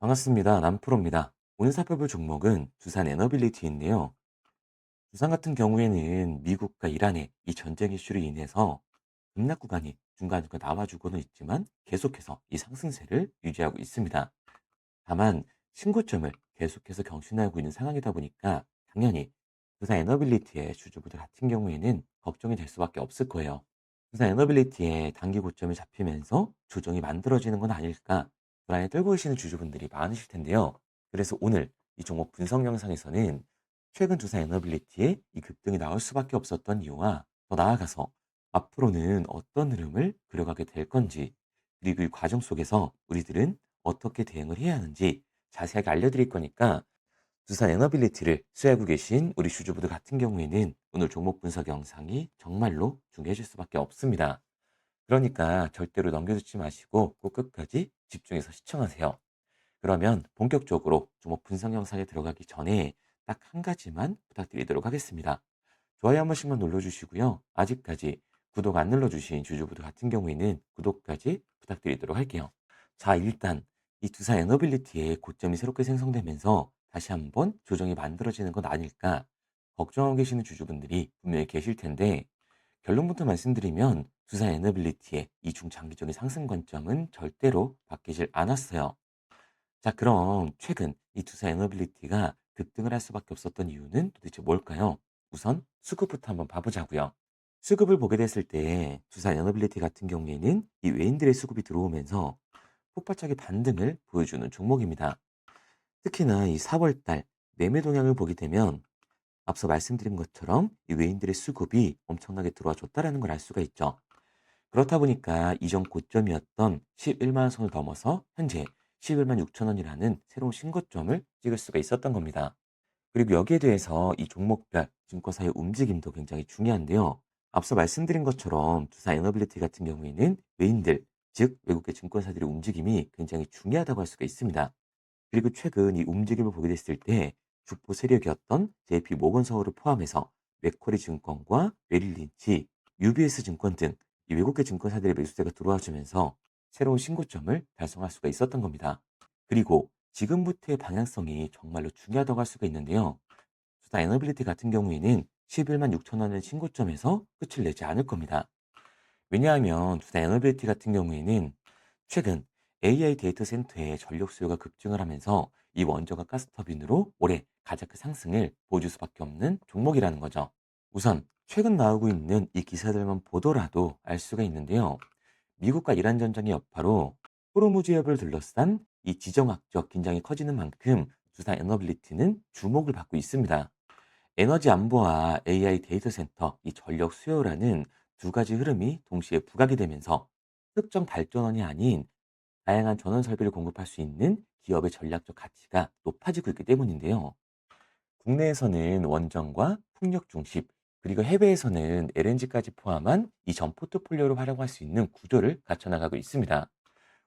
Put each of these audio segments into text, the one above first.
반갑습니다. 남프로입니다. 오늘 살펴볼 종목은 두산 에너빌리티인데요. 두산 같은 경우에는 미국과 이란의 이 전쟁 이슈로 인해서 급락 구간이 중간중간 나와주고는 있지만 계속해서 이 상승세를 유지하고 있습니다. 다만 신고점을 계속해서 경신하고 있는 상황이다 보니까 당연히 두산 에너빌리티의 주주분들 같은 경우에는 걱정이 될 수밖에 없을 거예요. 두산 에너빌리티의 단기 고점이 잡히면서 조정이 만들어지는 건 아닐까 불안에 떨고 계시는 주주분들이 많으실 텐데요. 그래서 오늘 이 종목 분석 영상에서는 최근 두산 에너빌리티의 이 급등이 나올 수밖에 없었던 이유와 더 나아가서 앞으로는 어떤 흐름을 그려가게 될 건지, 그리고 이 과정 속에서 우리들은 어떻게 대응을 해야 하는지 자세하게 알려드릴 거니까 두산 에너빌리티를 수혜하고 계신 우리 주주분들 같은 경우에는 오늘 종목 분석 영상이 정말로 중요해질 수밖에 없습니다. 그러니까 절대로 넘겨두지 마시고 꼭 끝까지 집중해서 시청하세요. 그러면 본격적으로 종목 분석 영상에 들어가기 전에 딱 한 가지만 부탁드리도록 하겠습니다. 좋아요 한 번씩만 눌러주시고요. 아직까지 구독 안 눌러주신 주주분들 같은 경우에는 구독까지 부탁드리도록 할게요. 자, 일단 이 두산 에너빌리티의 고점이 새롭게 생성되면서 다시 한번 조정이 만들어지는 건 아닐까 걱정하고 계시는 주주분들이 분명히 계실 텐데, 결론부터 말씀드리면 두산 에너빌리티의 이 중장기적인 상승 관점은 절대로 바뀌질 않았어요. 자, 그럼 최근 이 두산 에너빌리티가 급등을 할 수밖에 없었던 이유는 도대체 뭘까요? 우선 수급부터 한번 봐보자고요. 수급을 보게 됐을 때 두산 에너빌리티 같은 경우에는 이 외인들의 수급이 들어오면서 폭발적인 반등을 보여주는 종목입니다. 특히나 이 4월 달 매매 동향을 보게 되면 앞서 말씀드린 것처럼 이 외인들의 수급이 엄청나게 들어와 줬다라는 걸 알 수가 있죠. 그렇다 보니까 이전 고점이었던 11만 원 선을 넘어서 현재 11만 6천 원이라는 새로운 신고점을 찍을 수가 있었던 겁니다. 그리고 여기에 대해서 이 종목별 증권사의 움직임도 굉장히 중요한데요. 앞서 말씀드린 것처럼 두산 에너빌리티 같은 경우에는 외인들, 즉 외국계 증권사들의 움직임이 굉장히 중요하다고 할 수가 있습니다. 그리고 최근 이 움직임을 보게 됐을 때 주포 세력이었던 JP 모건서울을 포함해서 맥쿼리 증권과 메릴린치, UBS 증권 등 이 외국계 증권사들의 매수세가 들어와 주면서 새로운 신고점을 달성할 수가 있었던 겁니다. 그리고 지금부터의 방향성이 정말로 중요하다고 할 수가 있는데요. 두산 에너빌리티 같은 경우에는 11만 6천 원의 신고점에서 끝을 내지 않을 겁니다. 왜냐하면 두산 에너빌리티 같은 경우에는 최근 AI 데이터 센터의 전력 수요가 급증을 하면서 이 원전과 가스터빈으로 올해 가장 큰 상승을 보여줄 수밖에 없는 종목이라는 거죠. 우선 최근 나오고 있는 이 기사들만 보더라도 알 수가 있는데요. 미국과 이란 전쟁의 여파로 호르무즈 해협을 둘러싼 이 지정학적 긴장이 커지는 만큼 두산 에너빌리티는 주목을 받고 있습니다. 에너지 안보와 AI 데이터 센터, 이 전력 수요라는 두 가지 흐름이 동시에 부각이 되면서 특정 발전원이 아닌 다양한 전원 설비를 공급할 수 있는 기업의 전략적 가치가 높아지고 있기 때문인데요. 국내에서는 원전과 풍력 중심, 그리고 해외에서는 LNG까지 포함한 이 전 포트폴리오를 활용할 수 있는 구조를 갖춰나가고 있습니다.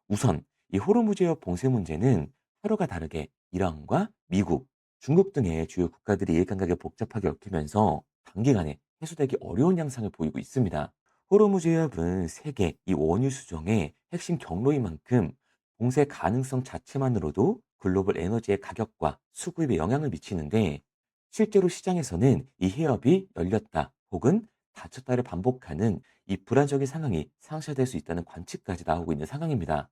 우선 이 호르무즈해협 봉쇄 문제는 서로가 다르게 이란과 미국, 중국 등의 주요 국가들이 일관하게 복잡하게 얽히면서 단기간에 해소되기 어려운 양상을 보이고 있습니다. 호르무즈 해협은 세계 이 원유 수정의 핵심 경로인 만큼 봉쇄 가능성 자체만으로도 글로벌 에너지의 가격과 수급에 영향을 미치는데, 실제로 시장에서는 이 해협이 열렸다 혹은 닫혔다를 반복하는 이 불안정의 상황이 상쇄될 수 있다는 관측까지 나오고 있는 상황입니다.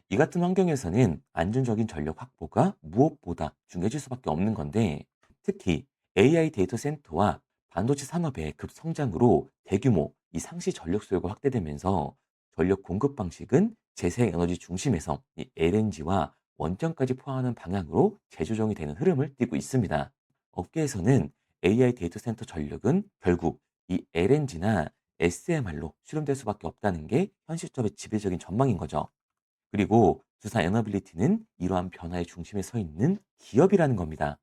이 같은 환경에서는 안정적인 전력 확보가 무엇보다 중요해질 수밖에 없는 건데, 특히 AI 데이터 센터와 반도체 산업의 급성장으로 대규모 이 상시 전력 수요가 확대되면서 전력 공급 방식은 재생에너지 중심에서 이 LNG와 원전까지 포함하는 방향으로 재조정이 되는 흐름을 띠고 있습니다. 업계에서는 AI 데이터 센터 전력은 결국 이 LNG나 SMR로 수렴될 수밖에 없다는 게 현실적인 지배적인 전망인 거죠. 그리고 두산 에너빌리티는 이러한 변화의 중심에 서 있는 기업이라는 겁니다.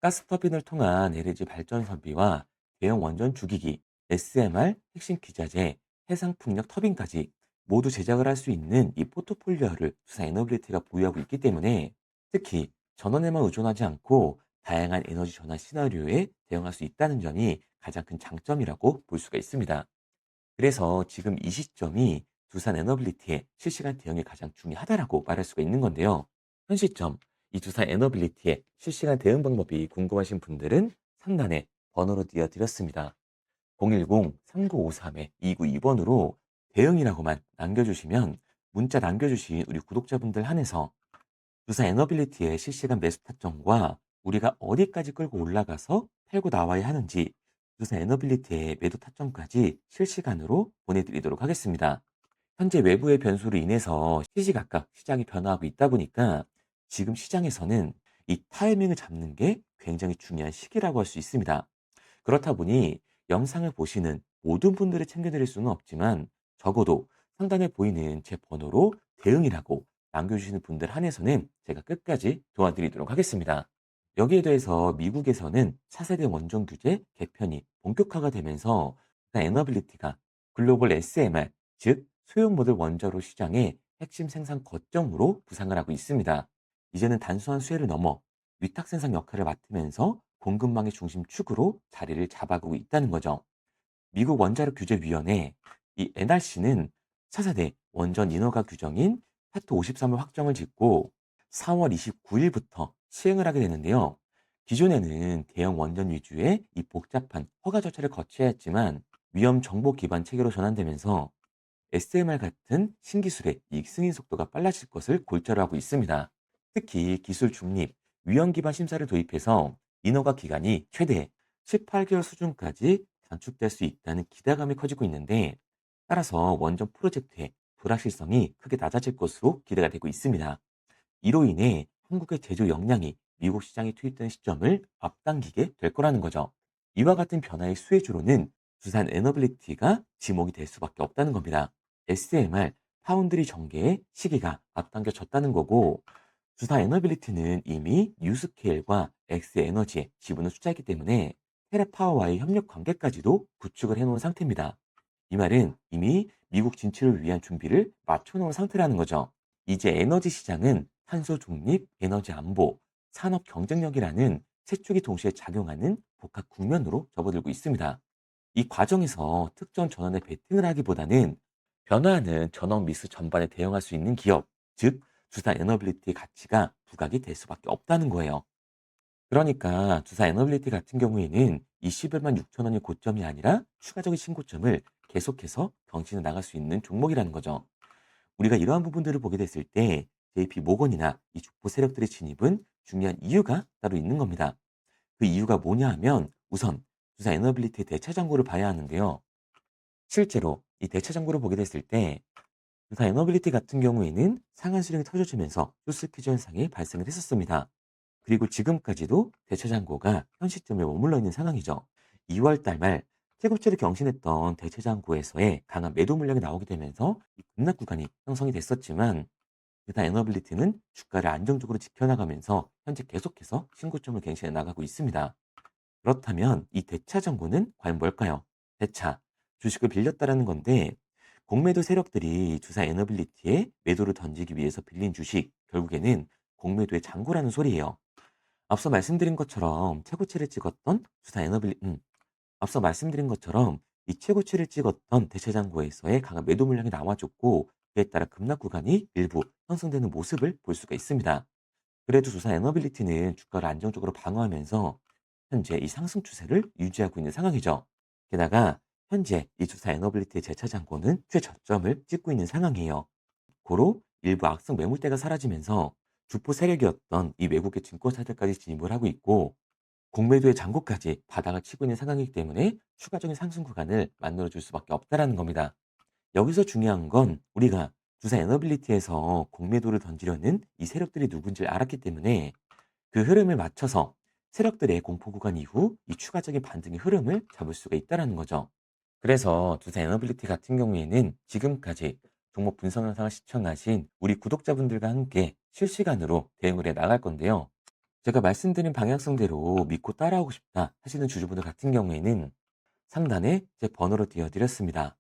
가스터빈을 통한 LNG 발전 설비와 대형 원전 주기기, SMR, 핵심 기자재, 해상 풍력 터빈까지 모두 제작을 할 수 있는 이 포트폴리오를 두산 에너빌리티가 보유하고 있기 때문에 특히 전원에만 의존하지 않고 다양한 에너지 전환 시나리오에 대응할 수 있다는 점이 가장 큰 장점이라고 볼 수가 있습니다. 그래서 지금 이 시점이 두산 에너빌리티의 실시간 대응이 가장 중요하다라고 말할 수가 있는 건데요. 현 시점 이 두산 에너빌리티의 실시간 대응 방법이 궁금하신 분들은 상단에 번호로 띄워드렸습니다. 010-3953-2922번으로 대응이라고만 남겨주시면 문자 남겨주신 우리 구독자분들 한해서 두산 에너빌리티의 실시간 매수 타점과 우리가 어디까지 끌고 올라가서 팔고 나와야 하는지 두산 에너빌리티의 매도 타점까지 실시간으로 보내드리도록 하겠습니다. 현재 외부의 변수로 인해서 시시각각 시장이 변화하고 있다 보니까 지금 시장에서는 이 타이밍을 잡는 게 굉장히 중요한 시기라고 할 수 있습니다. 그렇다 보니 영상을 보시는 모든 분들을 챙겨드릴 수는 없지만 적어도 상단에 보이는 제 번호로 대응이라고 남겨주시는 분들 한해서는 제가 끝까지 도와드리도록 하겠습니다. 여기에 대해서 미국에서는 차세대 원전 규제 개편이 본격화가 되면서 에너빌리티가 글로벌 SMR, 즉 소형 모듈 원자로 시장의 핵심 생산 거점으로 부상을 하고 있습니다. 이제는 단순한 수혜를 넘어 위탁 생산 역할을 맡으면서 공급망의 중심 축으로 자리를 잡아가고 있다는 거죠. 미국 원자력 규제위원회 이 NRC는 차세대 원전 인허가 규정인 파트 53을 확정을 짓고 4월 29일부터 시행을 하게 되는데요. 기존에는 대형 원전 위주의 이 복잡한 허가 절차를 거쳐야 했지만 위험 정보 기반 체계로 전환되면서 SMR 같은 신기술의 이 승인 속도가 빨라질 것을 골자로 하고 있습니다. 특히 기술 중립, 위험 기반 심사를 도입해서 인허가 기간이 최대 18개월 수준까지 단축될 수 있다는 기대감이 커지고 있는데, 따라서 원전 프로젝트의 불확실성이 크게 낮아질 것으로 기대가 되고 있습니다. 이로 인해 한국의 제조 역량이 미국 시장에 투입되는 시점을 앞당기게 될 거라는 거죠. 이와 같은 변화의 수혜주로는 두산 에너빌리티가 지목이 될 수밖에 없다는 겁니다. SMR, 파운드리 전개의 시기가 앞당겨졌다는 거고, 두산 에너빌리티는 이미 뉴스케일과 엑스에너지의 지분을 투자했기 때문에 테라파워와의 협력 관계까지도 구축을 해놓은 상태입니다. 이 말은 이미 미국 진출을 위한 준비를 맞춰놓은 상태라는 거죠. 이제 에너지 시장은 탄소 중립, 에너지 안보, 산업 경쟁력이라는 세 축이 동시에 작용하는 복합 국면으로 접어들고 있습니다. 이 과정에서 특정 전환에 베팅을 하기보다는 변화하는 전원 미스 전반에 대응할 수 있는 기업, 즉 두산 에너빌리티의 가치가 부각이 될 수밖에 없다는 거예요. 그러니까 두산 에너빌리티 같은 경우에는 이 11만 6천 원이 고점이 아니라 추가적인 신고점을 계속해서 경신해 나갈 수 있는 종목이라는 거죠. 우리가 이러한 부분들을 보게 됐을 때 JP 모건이나 이 주포 세력들의 진입은 중요한 이유가 따로 있는 겁니다. 그 이유가 뭐냐 하면 우선 두산 에너빌리티의 대차 잔고를 봐야 하는데요. 실제로 이 대차 잔고를 보게 됐을 때 두산 에너빌리티 같은 경우에는 상한 수령이 터져지면서 쇼스퀴즈 현상이 발생을 했었습니다. 그리고 지금까지도 대차 잔고가 현 시점에 머물러 있는 상황이죠. 2월 달 말 최고치를 경신했던 대차 잔고에서의 강한 매도 물량이 나오게 되면서 이 급락 구간이 형성이 됐었지만 두산 에너빌리티는 주가를 안정적으로 지켜나가면서 현재 계속해서 신고점을 갱신해 나가고 있습니다. 그렇다면 이 대차 정보는 과연 뭘까요? 대차, 주식을 빌렸다라는 건데 공매도 세력들이 두산 에너빌리티에 매도를 던지기 위해서 빌린 주식, 결국에는 공매도의 잔고라는 소리예요. 앞서 말씀드린 것처럼 최고치를 찍었던 두산 에너빌리, 앞서 말씀드린 것처럼 이 최고치를 찍었던 대체장고에서의 강한 매도 물량이 나와줬고 그에 따라 급락 구간이 일부 형성되는 모습을 볼 수가 있습니다. 그래도 두산 에너빌리티는 주가를 안정적으로 방어하면서 현재 이 상승 추세를 유지하고 있는 상황이죠. 게다가 현재 이 두산 에너빌리티의 재차 잔고는 최저점을 찍고 있는 상황이에요. 고로 일부 악성 매물대가 사라지면서 주포 세력이었던 이 외국의 증권사들까지 진입을 하고 있고 공매도의 잔고까지 바닥을 치고 있는 상황이기 때문에 추가적인 상승 구간을 만들어 줄 수밖에 없다라는 겁니다. 여기서 중요한 건 우리가 두산 에너빌리티에서 공매도를 던지려는 이 세력들이 누군지를 알았기 때문에 그 흐름을 맞춰서 세력들의 공포 구간 이후 이 추가적인 반등의 흐름을 잡을 수가 있다라는 거죠. 그래서 두산 에너빌리티 같은 경우에는 지금까지 종목 분석 영상을 시청하신 우리 구독자분들과 함께 실시간으로 대응을 해 나갈 건데요. 제가 말씀드린 방향성대로 믿고 따라오고 싶다 하시는 주주분들 같은 경우에는 상단에 제 번호로 띄워드렸습니다.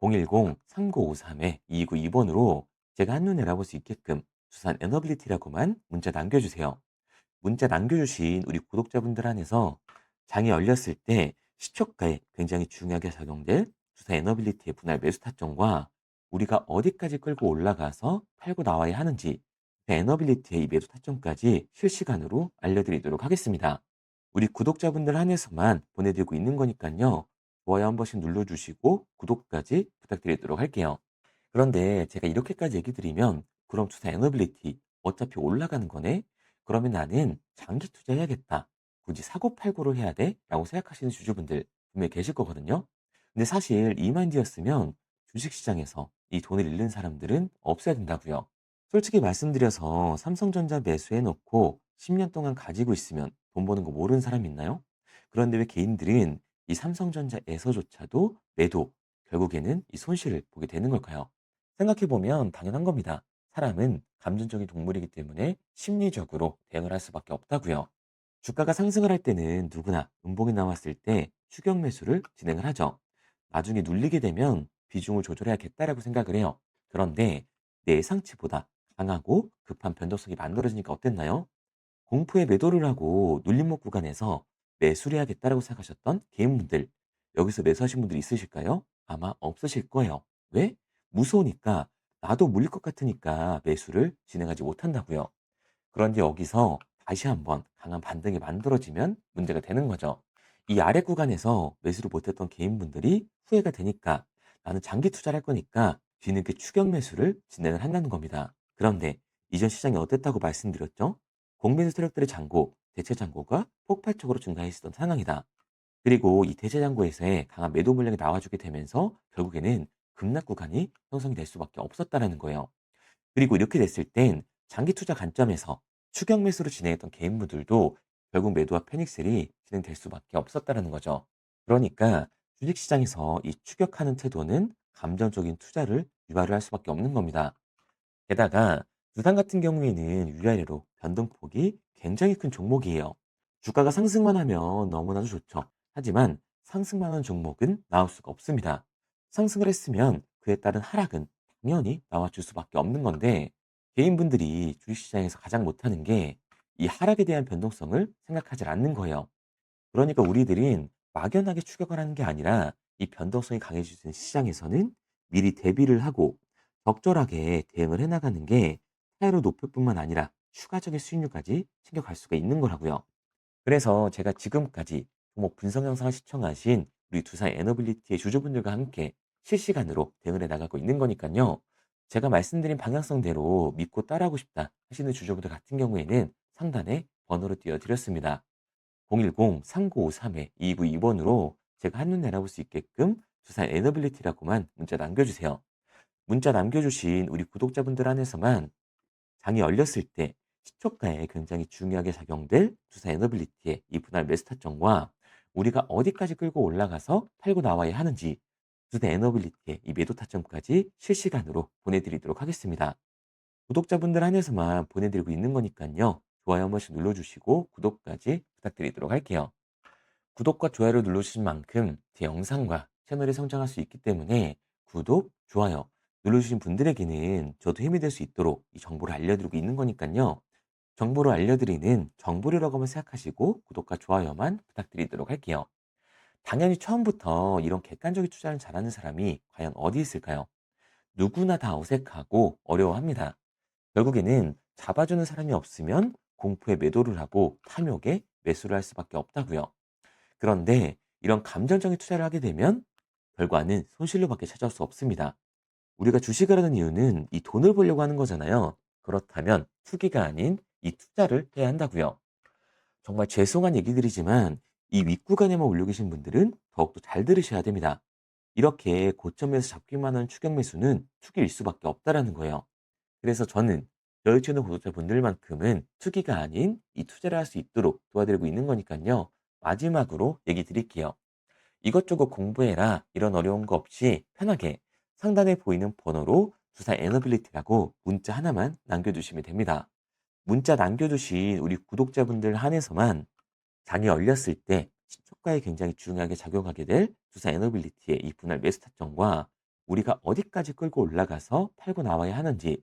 010-3953-2922번으로 제가 한눈에 알아볼 수 있게끔 두산 에너빌리티라고만 문자 남겨주세요. 문자 남겨주신 우리 구독자분들 안에서 장이 열렸을 때 시초가에 굉장히 중요하게 작용될 두산 에너빌리티의 분할 매수 타점과 우리가 어디까지 끌고 올라가서 팔고 나와야 하는지 에너빌리티의 이 매도 타점까지 실시간으로 알려드리도록 하겠습니다. 우리 구독자분들 한해서만 보내드리고 있는 거니까요. 좋아요 한 번씩 눌러주시고 구독까지 부탁드리도록 할게요. 그런데 제가 이렇게까지 얘기 드리면 그럼 투자 에너빌리티 어차피 올라가는 거네? 그러면 나는 장기 투자해야겠다. 굳이 사고 팔고를 해야 돼? 라고 생각하시는 주주분들 분명히 계실 거거든요. 근데 사실 이 마인드였으면 주식시장에서 이 돈을 잃는 사람들은 없어야 된다고요. 솔직히 말씀드려서 삼성전자 매수해 놓고 10년 동안 가지고 있으면 돈 버는 거 모르는 사람 있나요? 그런데 왜 개인들은 이 삼성전자에서조차도 매도, 결국에는 이 손실을 보게 되는 걸까요? 생각해 보면 당연한 겁니다. 사람은 감정적인 동물이기 때문에 심리적으로 대응을 할 수밖에 없다고요. 주가가 상승을 할 때는 누구나 음봉이 나왔을 때 추격 매수를 진행을 하죠. 나중에 눌리게 되면 비중을 조절해야겠다라고 생각을 해요. 그런데 내 예상치보다 강하고 급한 변동성이 만들어지니까 어땠나요? 공포에 매도를 하고 눌림목 구간에서 매수를 해야겠다라고 생각하셨던 개인분들, 여기서 매수하신 분들 있으실까요? 아마 없으실 거예요. 왜? 무서우니까, 나도 물릴 것 같으니까 매수를 진행하지 못한다고요. 그런데 여기서 다시 한번 강한 반등이 만들어지면 문제가 되는 거죠. 이 아래 구간에서 매수를 못했던 개인분들이 후회가 되니까 나는 장기 투자를 할 거니까 뒤늦게 추격 매수를 진행을 한다는 겁니다. 그런데 이전 시장이 어땠다고 말씀드렸죠? 공매수 세력들의 잔고, 대체 잔고가 폭발적으로 증가했었던 상황이다. 그리고 이 대체 잔고에서의 강한 매도 물량이 나와주게 되면서 결국에는 급락 구간이 형성이 될 수밖에 없었다라는 거예요. 그리고 이렇게 됐을 땐 장기 투자 관점에서 추격 매수로 진행했던 개인분들도 결국 매도와 패닉셀이 진행될 수밖에 없었다라는 거죠. 그러니까 주식시장에서 이 추격하는 태도는 감정적인 투자를 유발을 할 수밖에 없는 겁니다. 게다가 두산 같은 경우에는 위아래로 변동폭이 굉장히 큰 종목이에요. 주가가 상승만 하면 너무나도 좋죠. 하지만 상승만 하는 종목은 나올 수가 없습니다. 상승을 했으면 그에 따른 하락은 당연히 나와줄 수밖에 없는 건데 개인분들이 주식시장에서 가장 못하는 게 이 하락에 대한 변동성을 생각하지 않는 거예요. 그러니까 우리들은 막연하게 추격을 하는 게 아니라 이 변동성이 강해지는 시장에서는 미리 대비를 하고 적절하게 대응을 해나가는 게 타이로 높을 뿐만 아니라 추가적인 수익률까지 챙겨갈 수가 있는 거라고요. 그래서 제가 지금까지 종목 분석 영상을 시청하신 우리 두산 에너빌리티의 주주분들과 함께 실시간으로 대응을 해 나가고 있는 거니까요. 제가 말씀드린 방향성대로 믿고 따라하고 싶다 하시는 주주분들 같은 경우에는 상단에 번호로 띄워드렸습니다. 010-3953-2922번으로 제가 한눈 내다볼 수 있게끔 두산 에너빌리티라고만 문자 남겨주세요. 문자 남겨주신 우리 구독자분들 안에서만 장이 열렸을 때 시초가에 굉장히 중요하게 작용될 두산 에너빌리티의 이 분할 매수 타점과 우리가 어디까지 끌고 올라가서 팔고 나와야 하는지 두산 에너빌리티의 이 매도 타점까지 실시간으로 보내드리도록 하겠습니다. 구독자분들 한해서만 보내드리고 있는 거니까요. 좋아요 한 번씩 눌러주시고 구독까지 부탁드리도록 할게요. 구독과 좋아요를 눌러주신 만큼 제 영상과 채널이 성장할 수 있기 때문에 구독, 좋아요 눌러주신 분들에게는 저도 힘이 될 수 있도록 이 정보를 알려드리고 있는 거니까요. 정보를 알려드리는 정보료라고만 생각하시고 구독과 좋아요만 부탁드리도록 할게요. 당연히 처음부터 이런 객관적인 투자를 잘하는 사람이 과연 어디 있을까요? 누구나 다 어색하고 어려워합니다. 결국에는 잡아주는 사람이 없으면 공포에 매도를 하고 탐욕에 매수를 할 수밖에 없다고요. 그런데 이런 감정적인 투자를 하게 되면 결과는 손실로밖에 찾아올 수 없습니다. 우리가 주식을 하는 이유는 이 돈을 벌려고 하는 거잖아요. 그렇다면 투기가 아닌 이 투자를 해야 한다고요. 정말 죄송한 얘기들이지만 이 윗구간에만 올려 계신 분들은 더욱더 잘 들으셔야 됩니다. 이렇게 고점에서 잡기만 하는 추격 매수는 투기일 수밖에 없다라는 거예요. 그래서 저는 저희 채널 구독자분들만큼은 투기가 아닌 이 투자를 할 수 있도록 도와드리고 있는 거니까요. 마지막으로 얘기 드릴게요. 이것저것 공부해라 이런 어려운 거 없이 편하게 상단에 보이는 번호로 두산 에너빌리티라고 문자 하나만 남겨주시면 됩니다. 문자 남겨주신 우리 구독자분들 한해서만 장이 열렸을 때 시초가에 굉장히 중요하게 작용하게 될 두산 에너빌리티의 이 분할 매수 타점과 우리가 어디까지 끌고 올라가서 팔고 나와야 하는지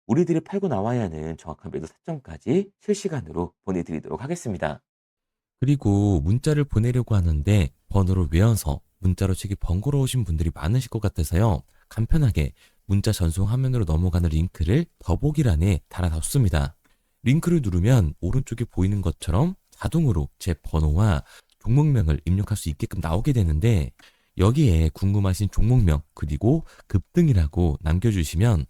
우리들이 팔고 나와야 하는 정확한 매도 타점까지 실시간으로 보내드리도록 하겠습니다. 그리고 문자를 보내려고 하는데 번호를 외워서 문자로 치기 번거로우신 분들이 많으실 것 같아서요. 간편하게 문자 전송 화면으로 넘어가는 링크를 더보기란에 달아놨습니다. 링크를 누르면 오른쪽에 보이는 것처럼 자동으로 제 번호와 종목명을 입력할 수 있게끔 나오게 되는데, 여기에 궁금하신 종목명 그리고 급등이라고 남겨주시면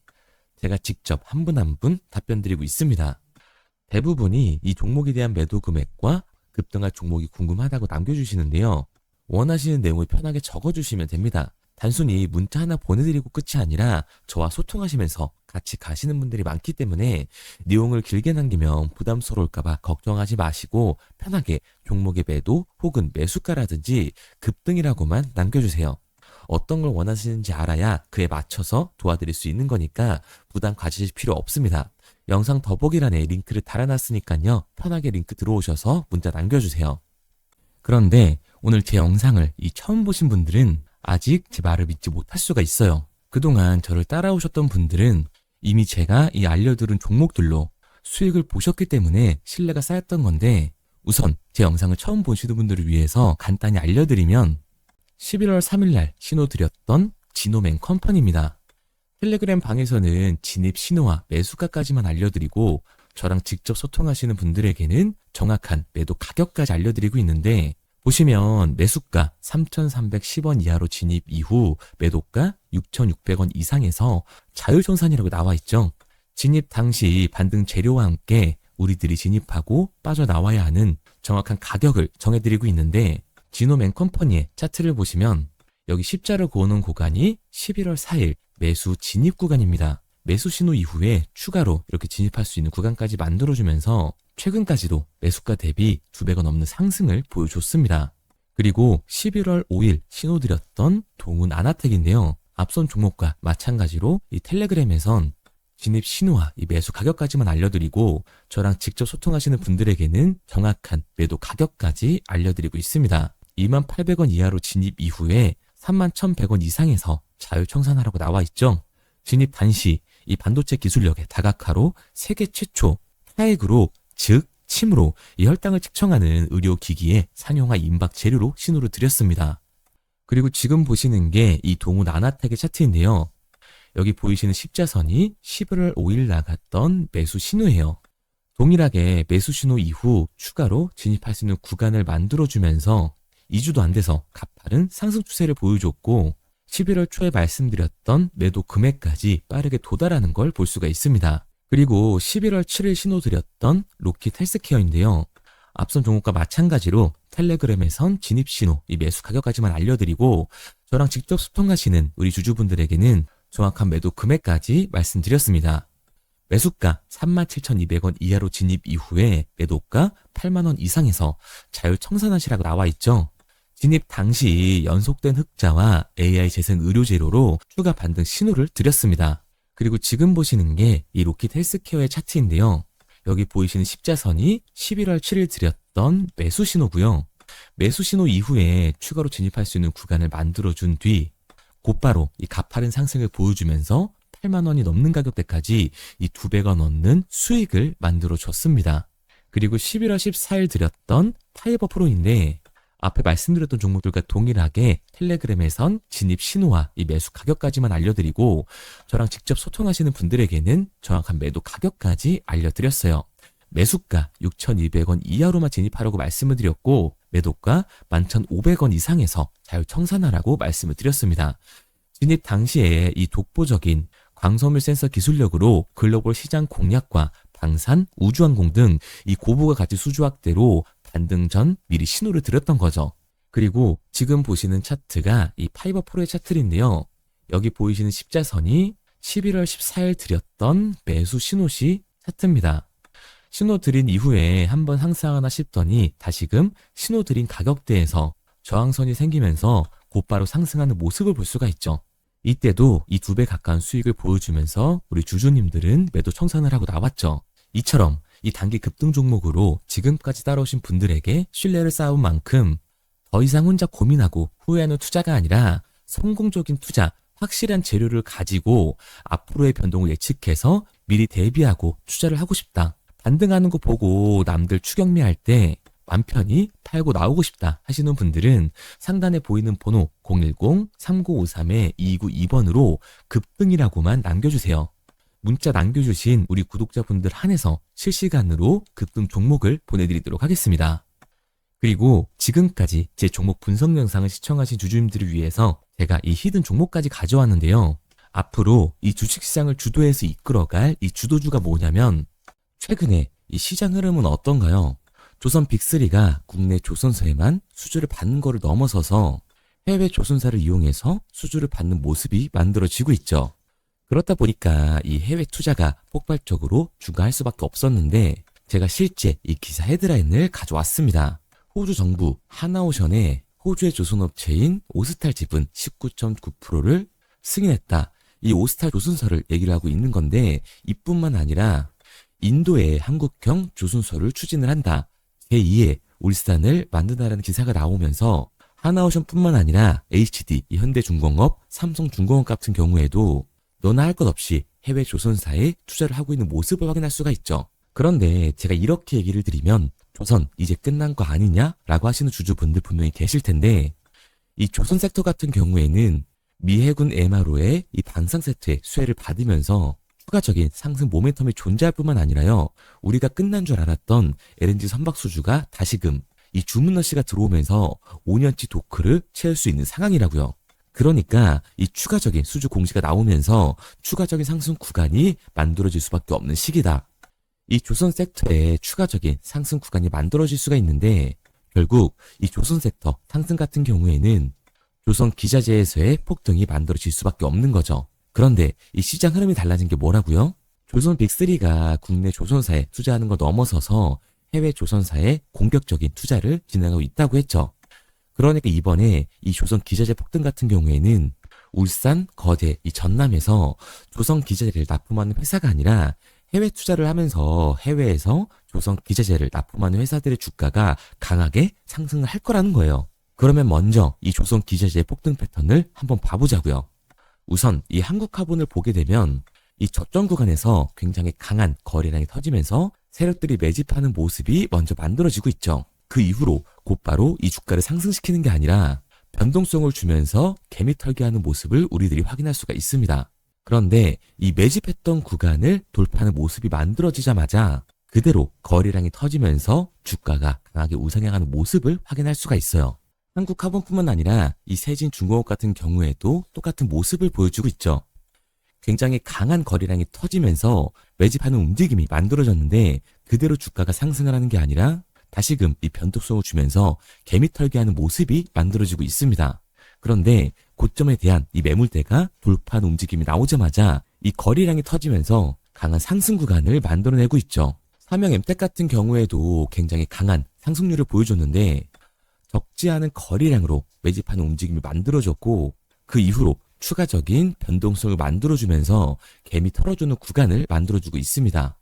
제가 직접 한 분 한 분 답변 드리고 있습니다. 대부분이 이 종목에 대한 매도 금액과 급등할 종목이 궁금하다고 남겨주시는데요. 원하시는 내용을 편하게 적어주시면 됩니다. 단순히 문자 하나 보내드리고 끝이 아니라 저와 소통하시면서 같이 가시는 분들이 많기 때문에 내용을 길게 남기면 부담스러울까봐 걱정하지 마시고 편하게 종목의 매도 혹은 매수가라든지 급등이라고만 남겨주세요. 어떤 걸 원하시는지 알아야 그에 맞춰서 도와드릴 수 있는 거니까 부담 가지실 필요 없습니다. 영상 더보기란에 링크를 달아놨으니까요. 편하게 링크 들어오셔서 문자 남겨주세요. 그런데 오늘 제 영상을 처음 보신 분들은 아직 제 말을 믿지 못할 수가 있어요. 그동안 저를 따라오셨던 분들은 이미 제가 이 알려드린 종목들로 수익을 보셨기 때문에 신뢰가 쌓였던 건데, 우선 제 영상을 처음 보시는 분들을 위해서 간단히 알려드리면 11월 3일날 신호 드렸던 지노맨 컴퍼니입니다. 텔레그램 방에서는 진입 신호와 매수가까지만 알려드리고 저랑 직접 소통하시는 분들에게는 정확한 매도 가격까지 알려드리고 있는데, 보시면 매수가 3,310원 이하로 진입 이후 매도가 6,600원 이상에서 자율청산이라고 나와 있죠. 진입 당시 반등 재료와 함께 우리들이 진입하고 빠져나와야 하는 정확한 가격을 정해드리고 있는데, 지노맨 컴퍼니의 차트를 보시면 여기 십자를 그어놓은 구간이 11월 4일 매수 진입 구간입니다. 매수 신호 이후에 추가로 이렇게 진입할 수 있는 구간까지 만들어주면서 최근까지도 매수가 대비 2배가 넘는 상승을 보여줬습니다. 그리고 11월 5일 신호 드렸던 동훈 아나텍인데요. 앞선 종목과 마찬가지로 이 텔레그램에선 진입 신호와 이 매수 가격까지만 알려드리고 저랑 직접 소통하시는 분들에게는 정확한 매도 가격까지 알려드리고 있습니다. 28,000원 이하로 진입 이후에 31,100원 이상에서 자율청산하라고 나와 있죠. 진입 단시 이 반도체 기술력의 다각화로 세계 최초 타액으로, 즉 침으로 이 혈당을 측정하는 의료기기의 상용화 임박 재료로 신호를 드렸습니다. 그리고 지금 보시는 게 이 동훈 아나텍의 차트인데요. 여기 보이시는 십자선이 11월 5일 나갔던 매수 신호예요. 동일하게 매수 신호 이후 추가로 진입할 수 있는 구간을 만들어주면서 2주도 안 돼서 가파른 상승 추세를 보여줬고 11월 초에 말씀드렸던 매도 금액까지 빠르게 도달하는 걸 볼 수가 있습니다. 그리고 11월 7일 신호 드렸던 로킷 헬스케어인데요. 앞선 종목과 마찬가지로 텔레그램에선 진입 신호, 이 매수 가격까지만 알려드리고 저랑 직접 소통하시는 우리 주주분들에게는 정확한 매도 금액까지 말씀드렸습니다. 매수가 37,200원 이하로 진입 이후에 매도가 8만원 이상에서 자율청산하시라고 나와 있죠. 진입 당시 연속된 흑자와 AI 재생 의료 재료로 추가 반등 신호를 드렸습니다. 그리고 지금 보시는 게 이 로킷 헬스케어의 차트인데요. 여기 보이시는 십자선이 11월 7일 드렸던 매수 신호고요. 매수 신호 이후에 추가로 진입할 수 있는 구간을 만들어준 뒤 곧바로 이 가파른 상승을 보여주면서 8만 원이 넘는 가격대까지 이 2배가 넘는 수익을 만들어줬습니다. 그리고 11월 14일 드렸던 파이버 프로인데 앞에 말씀드렸던 종목들과 동일하게 텔레그램에선 진입 신호와 이 매수 가격까지만 알려드리고 저랑 직접 소통하시는 분들에게는 정확한 매도 가격까지 알려드렸어요. 매수가 6,200원 이하로만 진입하라고 말씀을 드렸고 매도가 11,500원 이상에서 자율청산하라고 말씀을 드렸습니다. 진입 당시에 이 독보적인 광섬유 센서 기술력으로 글로벌 시장 공략과 방산, 우주항공 등 이 고부가 가치 수주 확대로 반등 전 미리 신호를 드렸던 거죠. 그리고 지금 보시는 차트가 이 파이버 프로의 차트인데요. 여기 보이시는 십자선이 11월 14일 드렸던 매수 신호시 차트입니다. 신호 드린 이후에 한번 상승하나 싶더니 다시금 신호 드린 가격대에서 저항선이 생기면서 곧바로 상승하는 모습을 볼 수가 있죠. 이때도 이 2배 가까운 수익을 보여주면서 우리 주주님들은 매도 청산을 하고 나왔죠. 이처럼 이 단기 급등 종목으로 지금까지 따라오신 분들에게 신뢰를 쌓은 만큼 더 이상 혼자 고민하고 후회하는 투자가 아니라 성공적인 투자, 확실한 재료를 가지고 앞으로의 변동을 예측해서 미리 대비하고 투자를 하고 싶다. 반등하는 거 보고 남들 추격매할 때 맘 편히 팔고 나오고 싶다 하시는 분들은 상단에 보이는 번호 010-3953-2952번으로 급등이라고만 남겨주세요. 문자 남겨주신 우리 구독자분들 한해서 실시간으로 급등 종목을 보내드리도록 하겠습니다. 그리고 지금까지 제 종목 분석 영상을 시청하신 주주님들을 위해서 제가 이 히든 종목까지 가져왔는데요. 앞으로 이 주식시장을 주도해서 이끌어갈 이 주도주가 뭐냐면 최근에 이 시장 흐름은 어떤가요? 조선 빅3가 국내 조선사에만 수주를 받는 거를 넘어서서 해외 조선사를 이용해서 수주를 받는 모습이 만들어지고 있죠. 그렇다 보니까 이 해외 투자가 폭발적으로 증가할 수밖에 없었는데 제가 실제 이 기사 헤드라인을 가져왔습니다. 호주 정부 하나오션에 호주의 조선업체인 오스탈 지분 19.9%를 승인했다. 이 오스탈 조선사를 얘기를 하고 있는 건데 이뿐만 아니라 인도에 한국형 조선소를 추진을 한다. 제2의 울산을 만든다라는 기사가 나오면서 하나오션뿐만 아니라 HD, 이 현대중공업, 삼성중공업 같은 경우에도 너나 할 것 없이 해외 조선사에 투자를 하고 있는 모습을 확인할 수가 있죠. 그런데 제가 이렇게 얘기를 드리면 조선 이제 끝난 거 아니냐라고 하시는 주주분들 분명히 계실 텐데 이 조선 섹터 같은 경우에는 미 해군 MRO의 이 방산 세트의 수혜를 받으면서 추가적인 상승 모멘텀이 존재할 뿐만 아니라요. 우리가 끝난 줄 알았던 LNG 선박 수주가 다시금 이 주문러시가 들어오면서 5년치 도크를 채울 수 있는 상황이라고요. 그러니까 이 추가적인 수주 공시가 나오면서 추가적인 상승 구간이 만들어질 수밖에 없는 시기다. 이 조선 섹터에 추가적인 상승 구간이 만들어질 수가 있는데 결국 이 조선 섹터 상승 같은 경우에는 조선 기자재에서의 폭등이 만들어질 수밖에 없는 거죠. 그런데 이 시장 흐름이 달라진 게 뭐라고요? 조선 빅3가 국내 조선사에 투자하는 거 넘어서서 해외 조선사에 공격적인 투자를 진행하고 있다고 했죠. 그러니까 이번에 이 조선 기자재 폭등 같은 경우에는 울산, 거제, 이 전남에서 조선 기자재를 납품하는 회사가 아니라 해외 투자를 하면서 해외에서 조선 기자재를 납품하는 회사들의 주가가 강하게 상승을 할 거라는 거예요. 그러면 먼저 이 조선 기자재 폭등 패턴을 한번 봐보자고요. 우선 이 한국화본을 보게 되면 이 저점 구간에서 굉장히 강한 거래량이 터지면서 세력들이 매집하는 모습이 먼저 만들어지고 있죠. 그 이후로 곧바로 이 주가를 상승시키는 게 아니라 변동성을 주면서 개미 털기하는 모습을 우리들이 확인할 수가 있습니다. 그런데 이 매집했던 구간을 돌파하는 모습이 만들어지자마자 그대로 거래량이 터지면서 주가가 강하게 우상향하는 모습을 확인할 수가 있어요. 한국화본뿐만 아니라 이 세진중공업 같은 경우에도 똑같은 모습을 보여주고 있죠. 굉장히 강한 거래량이 터지면서 매집하는 움직임이 만들어졌는데 그대로 주가가 상승을 하는 게 아니라 다시금 이 변동성을 주면서 개미 털기하는 모습이 만들어지고 있습니다. 그런데 고점에 대한 이 매물대가 돌파하는 움직임이 나오자마자 이 거래량이 터지면서 강한 상승 구간을 만들어내고 있죠. 삼형 엠텍 같은 경우에도 굉장히 강한 상승률을 보여줬는데 적지 않은 거래량으로 매집하는 움직임이 만들어졌고 그 이후로 추가적인 변동성을 만들어주면서 개미 털어주는 구간을 만들어주고 있습니다.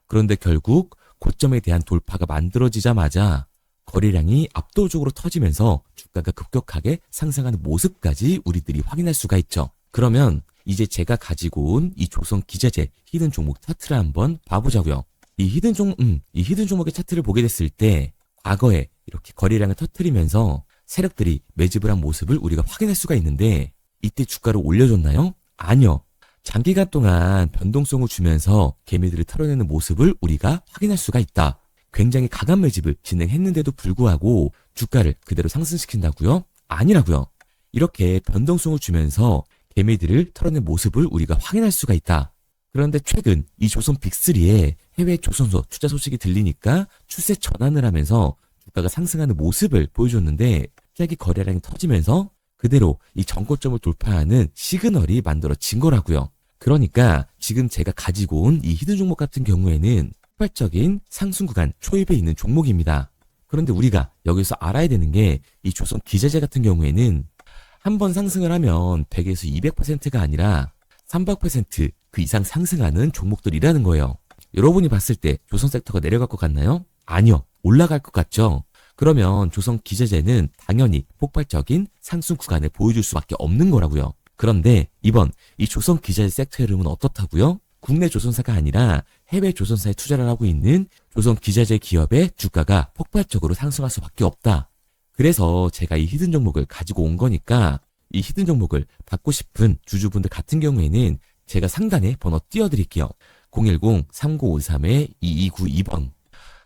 그런데 결국 고점에 대한 돌파가 만들어지자마자 거래량이 압도적으로 터지면서 주가가 급격하게 상승하는 모습까지 우리들이 확인할 수가 있죠. 그러면 이제 제가 가지고 온 이 조선 기자재 히든 종목 차트를 한번 봐보자고요. 이 히든 종목의 차트를 보게 됐을 때 과거에 이렇게 거래량을 터뜨리면서 세력들이 매집을 한 모습을 우리가 확인할 수가 있는데 이때 주가를 올려줬나요? 아니요. 장기간 동안 변동성을 주면서 개미들을 털어내는 모습을 우리가 확인할 수가 있다. 굉장히 강한 매집을 진행했는데도 불구하고 주가를 그대로 상승시킨다고요? 아니라고요. 이렇게 변동성을 주면서 개미들을 털어낸 모습을 우리가 확인할 수가 있다. 그런데 최근 이 조선 빅3의 해외 조선소 투자 소식이 들리니까 추세 전환을 하면서 주가가 상승하는 모습을 보여줬는데 갑자기 거래량이 터지면서 그대로 이 전고점을 돌파하는 시그널이 만들어진 거라고요. 그러니까 지금 제가 가지고 온 이 히든 종목 같은 경우에는 폭발적인 상승 구간 초입에 있는 종목입니다. 그런데 우리가 여기서 알아야 되는 게 이 조선 기자재 같은 경우에는 한 번 상승을 하면 100에서 200%가 아니라 300% 그 이상 상승하는 종목들이라는 거예요. 여러분이 봤을 때 조선 섹터가 내려갈 것 같나요? 아니요. 올라갈 것 같죠? 그러면 조선 기자재는 당연히 폭발적인 상승 구간을 보여줄 수밖에 없는 거라고요. 그런데 이번 이 조선 기자재 섹터 흐름은 어떻다고요? 국내 조선사가 아니라 해외 조선사에 투자를 하고 있는 조선 기자재 기업의 주가가 폭발적으로 상승할 수밖에 없다. 그래서 제가 이 히든 종목을 가지고 온 거니까 이 히든 종목을 받고 싶은 주주분들 같은 경우에는 제가 상단에 번호 띄워드릴게요. 010-3953-2292번.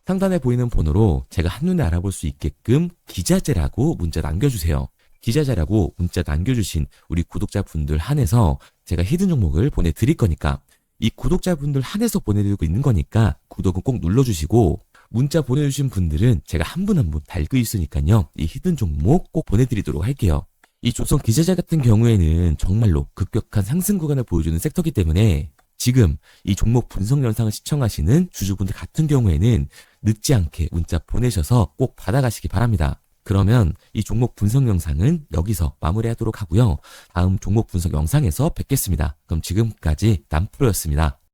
상단에 보이는 번호로 제가 한눈에 알아볼 수 있게끔 기자재라고 문자 남겨주세요. 기자재라고 문자 남겨주신 우리 구독자분들 한해서 제가 히든 종목을 보내드릴 거니까 이 구독자분들 한해서 보내드리고 있는 거니까 구독은 꼭 눌러주시고 문자 보내주신 분들은 제가 한 분 한 분 달고 있으니까요. 이 히든 종목 꼭 보내드리도록 할게요. 이 조선 기자재 같은 경우에는 정말로 급격한 상승 구간을 보여주는 섹터이기 때문에 지금 이 종목 분석 영상을 시청하시는 주주분들 같은 경우에는 늦지 않게 문자 보내셔서 꼭 받아가시기 바랍니다. 그러면 이 종목 분석 영상은 여기서 마무리하도록 하고요. 다음 종목 분석 영상에서 뵙겠습니다. 그럼 지금까지 남프로였습니다.